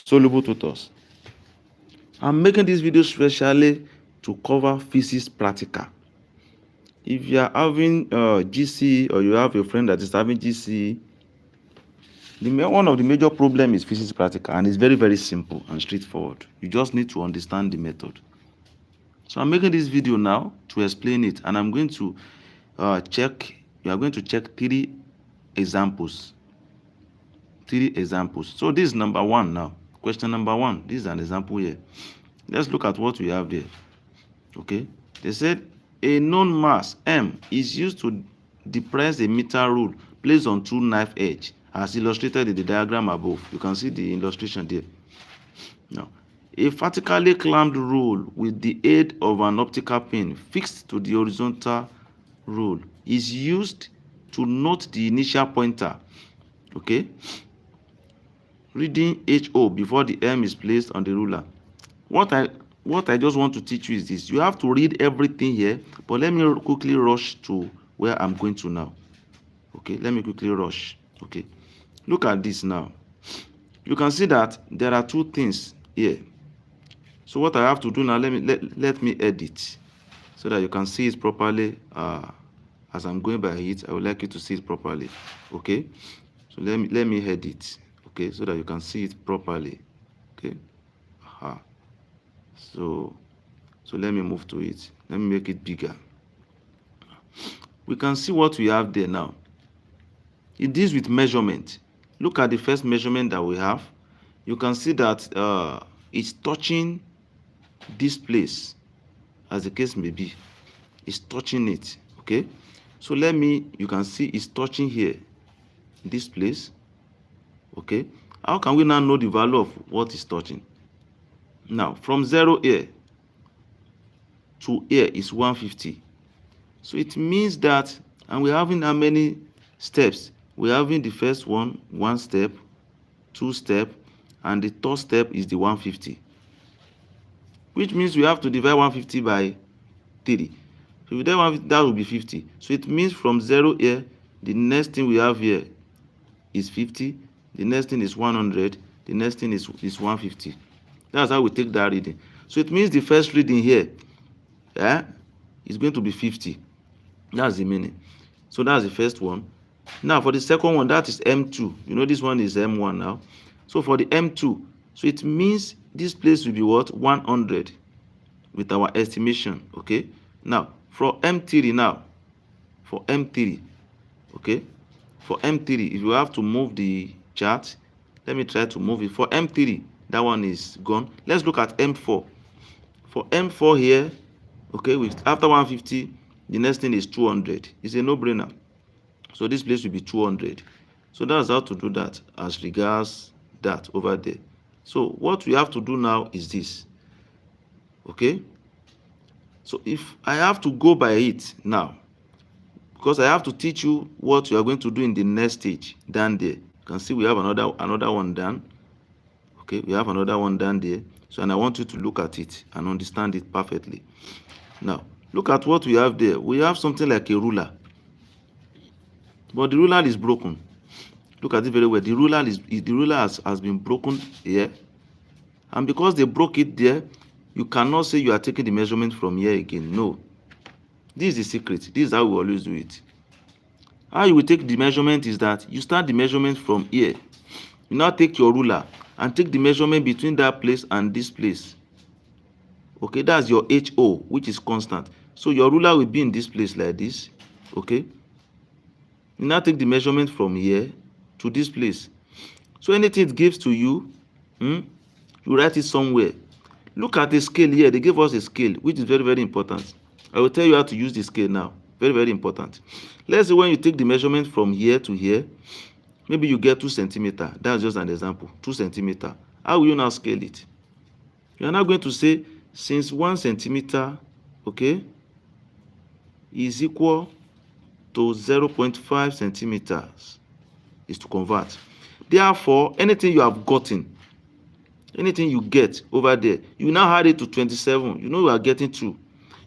soluble tutors. I'm making this video specially to cover physics practical. If you are having GC or you have a friend that is having GC, one of the major problems is physics practical, and it's very, very simple and straightforward. You just need to understand the method. So I'm making this video now to explain it, and I'm going to check. You are going to check three examples. So this is number one now. Question number one. This is an example here. Let's look at what we have there. Okay. They said a known mass M is used to depress a meter rule placed on two knife edge, as illustrated in the diagram above. You can see the illustration there. Now, a vertically clamped rule with the aid of an optical pin fixed to the horizontal rule is used to note the initial pointer. Okay. Reading HO before the M is placed on the ruler. What I just want to teach you is this. You have to read everything here, but let me quickly rush to where I'm going to now. Okay, let me quickly rush. Okay, look at this now. You can see that there are two things here. So what I have to do now, let me edit so that you can see it properly. As I'm going by it, I would like you to see it properly. Okay, so let me edit. Okay, so that you can see it properly. Okay. So let me move to it. Let me make it bigger. We can see what we have there now. It deals with measurement. Look at the first measurement that we have. You can see that it's touching this place, as the case may be. It's touching it. Okay. So you can see it's touching here, this place. Okay. How can we now know the value of what is touching? Now, from 0 here to here is 150. So it means that, and we're having how many steps? We're having the first one step, 2 step, and the third step is the 150. Which means we have to divide 150 by 3. So if we divide 150, that will be 50. So it means from 0 here, the next thing we have here is 50. The next thing is 100. The next thing is 150. That's how we take that reading. So it means the first reading here is going to be 50. That's the meaning. So that's the first one. Now for the second one, that is M2. You know this one is M1 now. So for the M2, so it means this place will be what? 100 with our estimation. Okay. Now for M3 now. For M3. Okay. For M3, if you have to move the chart, let me try to move it. For M3, that one is gone. Let's look at M4. For M4 here, okay, after 150, the next thing is 200. It's a no-brainer. So this place will be 200. So that's how to do that as regards that over there. So what we have to do now is this. Okay. So if I have to go by it now, because I have to teach you what you are going to do in the next stage down there. You can see we have another one done. Okay, we have another one down there. So, and I want you to look at it and understand it perfectly. Now, look at what we have there. We have something like a ruler. But the ruler is broken. Look at it very well. The ruler has been broken here. And because they broke it there, you cannot say you are taking the measurement from here again. No. This is the secret. This is how we always do it. How you will take the measurement is that you start the measurement from here. You now take your ruler and take the measurement between that place and this place. Okay, that's your HO, which is constant. So your ruler will be in this place like this. Okay. You now take the measurement from here to this place. So anything it gives to you, you write it somewhere. Look at the scale here. They gave us a scale, which is very, very important. I will tell you how to use the scale now. Very, very important. Let's say when you take the measurement from here to here, maybe you get 2 centimeters. That's just an example. 2 centimeters. How will you now scale it? You are now going to say, since 1 centimeter, okay, is equal to 0.5 centimeters, is to convert. Therefore, anything you have gotten, anything you get over there, you now add it to 27. You know you are getting 2.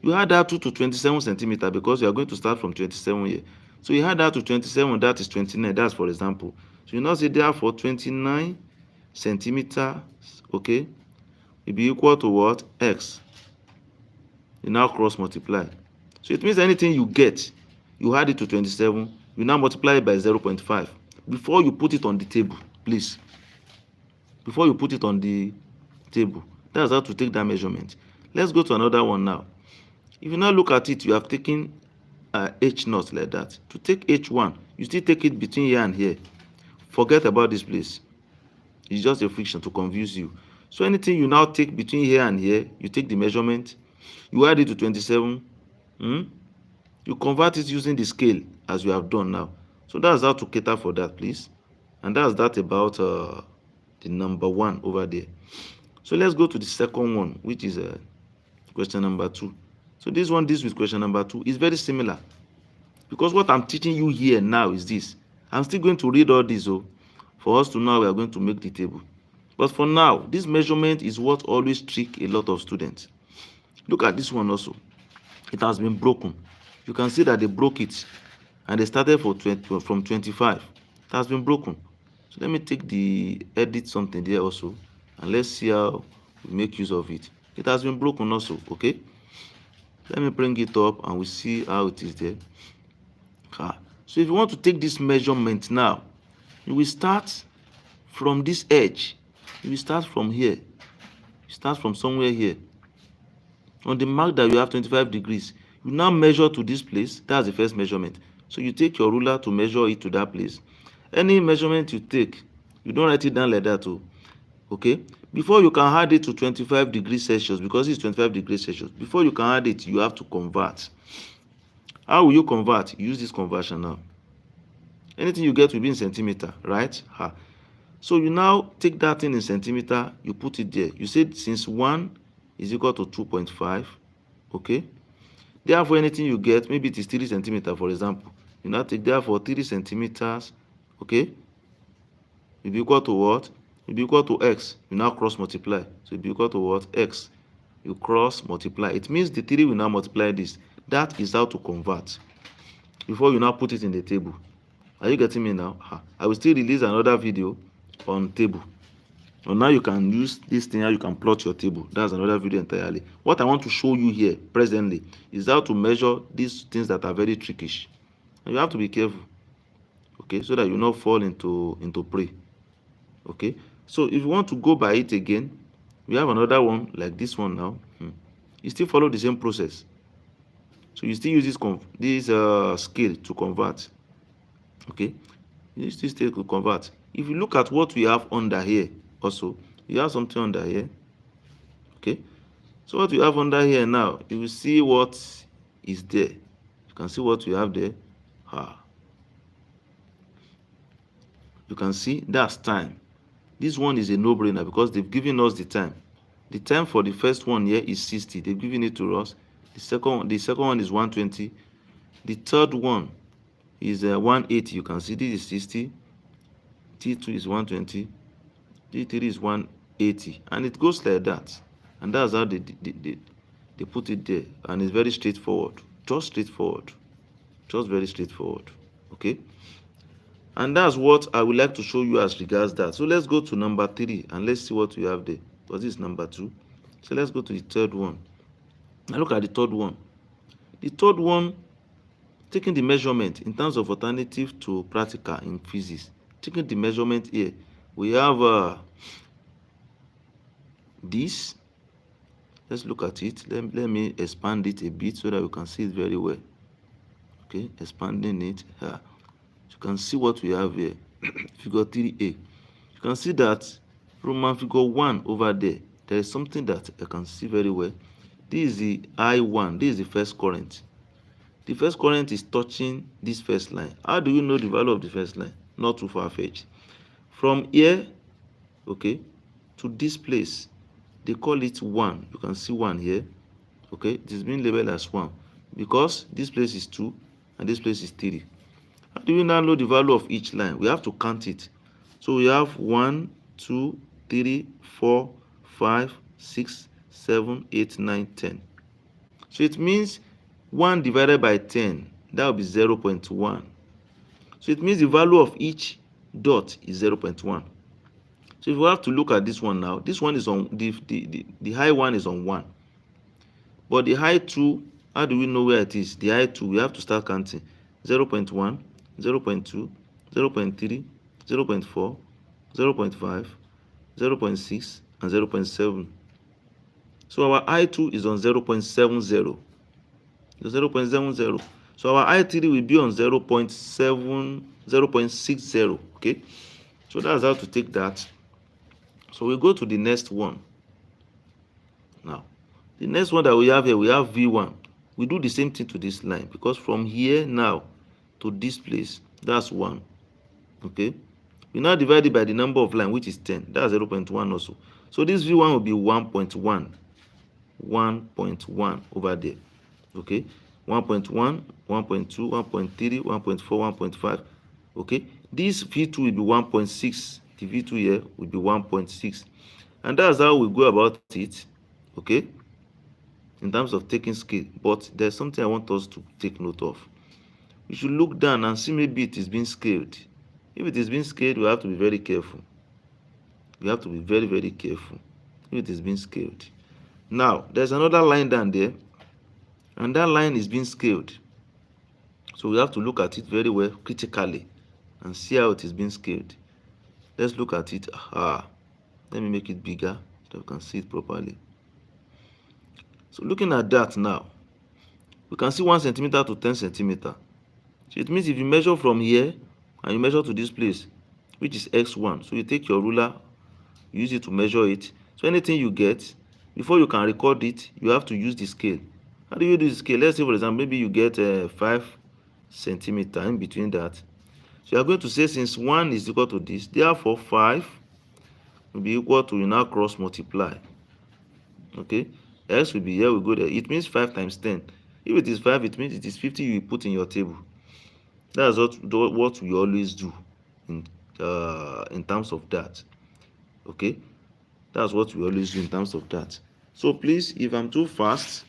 You add that 2 to 27 centimeters because you are going to start from 27 here. So you add that to 27, that is 29. That's for example. So you now say therefore 29 centimeters, okay, will be equal to what? X. You now cross multiply. So it means anything you get, you add it to 27, you now multiply it by 0.5 before you put it on the table, please. Before you put it on the table. That's how to take that measurement. Let's go to another one now. If you now look at it, you have taken H naught like that. To take H1, you still take it between here and here. Forget about this place. It's just a friction to confuse you. So anything you now take between here and here, you take the measurement, you add it to 27, you convert it using the scale as you have done now. So that's how to cater for that, please. And that's that about the number 1 over there. So let's go to the second one, which is question number 2. So this one, this with question number 2, is very similar. Because what I'm teaching you here now is this. I'm still going to read all this, for us to know we are going to make the table. But for now, this measurement is what always trick a lot of students. Look at this one also. It has been broken. You can see that they broke it. And they started from 25. It has been broken. So let me take the edit something there also. And let's see how we make use of it. It has been broken also, okay? Let me bring it up and we see how it is there. So if you want to take this measurement now, you will start from this edge. You will start from here. You start from somewhere here. On the mark that you have 25 degrees, you now measure to this place. That's the first measurement. So you take your ruler to measure it to that place. Any measurement you take, you don't write it down like that, okay? Before you can add it to 25 degrees Celsius, because it's 25 degrees Celsius, before you can add it, you have to convert. How will you convert? Use this conversion now. Anything you get will be in centimeter, right? So you now take that thing in centimeter, you put it there. You said since 1 is equal to 2.5, okay? Therefore, anything you get, maybe it is 3 centimeters, for example. You now take therefore 3 centimeters, okay? Will be equal to what? Will be equal to x. You now cross multiply. So it will be equal to what? X. You cross multiply. It means the 3 will now multiply this. That is how to convert. Before you now put it in the table. Are you getting me now? I will still release another video on table. So now you can use this thing, how you can plot your table. That's another video entirely. What I want to show you here presently is how to measure these things that are very trickish. And you have to be careful, okay, so that you not fall into prey. Okay, so if you want to go by it again, we have another one like this one now. You still follow the same process. So you still use this scale to convert. Okay, you still to convert. If you look at what we have under here, also you have something under here. Okay, so what we have under here now, you will see what is there. You can see what we have there. You can see that's time. This one is a no-brainer because they've given us the time. The time for the first one here is 60. They've given it to us. The second one is 120. The third one is 180. You can see this is 60. T2 is 120. T3 is 180. And it goes like that. And that's how they put it there. And it's very straightforward. Just straightforward. Just very straightforward. Okay? And that's what I would like to show you as regards that. So let's go to number 3 and let's see what we have there. Because this is number 2. So let's go to the third one. Now look at the third one. The third one, taking the measurement in terms of alternative to practical in physics. Taking the measurement here, we have this. Let's look at it. Let me expand it a bit so that we can see it very well. Okay, expanding it here. You can see what we have here. Figure 3a. You can see that Roman figure 1 over there. There is something that I can see very well. This is the I1. This is the first current. The first current is touching this first line. How do you know the value of the first line? Not too far-fetched. From here, okay, to this place, they call it 1. You can see 1 here. Okay, it is being labeled as 1 because this place is 2 and this place is 3. How do you now know the value of each line? We have to count it. So we have 1, 2, 3, 4, 5, 6, 7, 8, 9, 10. So it means 1 divided by 10, that will be 0.1. So it means the value of each dot is 0.1. So if we have to look at this one now, this one is on the high one is on 1. But the high 2, how do we know where it is? The high 2, we have to start counting. 0.1, 0.2, 0.3, 0.4, 0.5, 0.6, and 0.7. So our I2 is on 0.70. 0.70. So our I3 will be on 0.60. Okay. So that's how to take that. So we go to the next one. Now, the next one that we have here, we have V1. We do the same thing to this line, because from here now to this place, that's 1. Okay. We now divide it by the number of line, which is 10. That's 0.1 also. So this V1 will be 1.1. 1.1 over there. Okay. 1.1, 1.2, 1.3, 1.4, 1.5. Okay. This V2 will be 1.6. The V2 here will be 1.6. And that's how we go about it. Okay. In terms of taking scale. But there's something I want us to take note of. We should look down and see maybe it is being scaled. If it is being scaled, we have to be very careful. We have to be very, very careful if it is being scaled. Now, there's another line down there, and that line is being scaled. So we have to look at it very well, critically, and see how it is being scaled. Let's look at it. Let me make it bigger so we can see it properly. So looking at that now, we can see 1 centimeter to 10 centimeter. So it means if you measure from here and you measure to this place, which is x1, so you take your ruler, use it to measure it. So anything you get, before you can record it, you have to use the scale. How do you do the scale? Let's say, for example, maybe you get 5 centimeter in between that. So you are going to say, since 1 is equal to this, therefore 5 will be equal to, you now cross multiply. Okay, x will be here, we go there. It means 5 times 10. If it is 5, it means it is 50 you will put in your table. That's what we always do in terms of that. Okay, that's what we always do in terms of that. So please, if I'm too fast,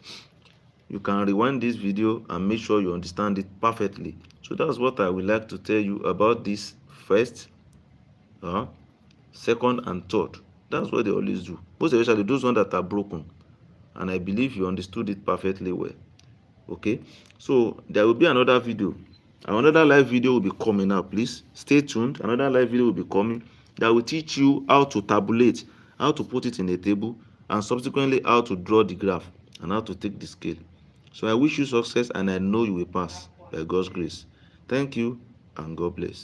you can rewind this video and make sure you understand it perfectly. So that's what I would like to tell you about this first, second, and third. That's what they always do, most especially those ones that are broken. And I believe you understood it perfectly well. Okay, so there will be another video. Another live video will be coming up. Please stay tuned. Another live video will be coming that will teach you how to tabulate, how to put it in a table, and subsequently how to draw the graph and how to take the scale. So I wish you success, and I know you will pass by God's grace. Thank you, and God bless.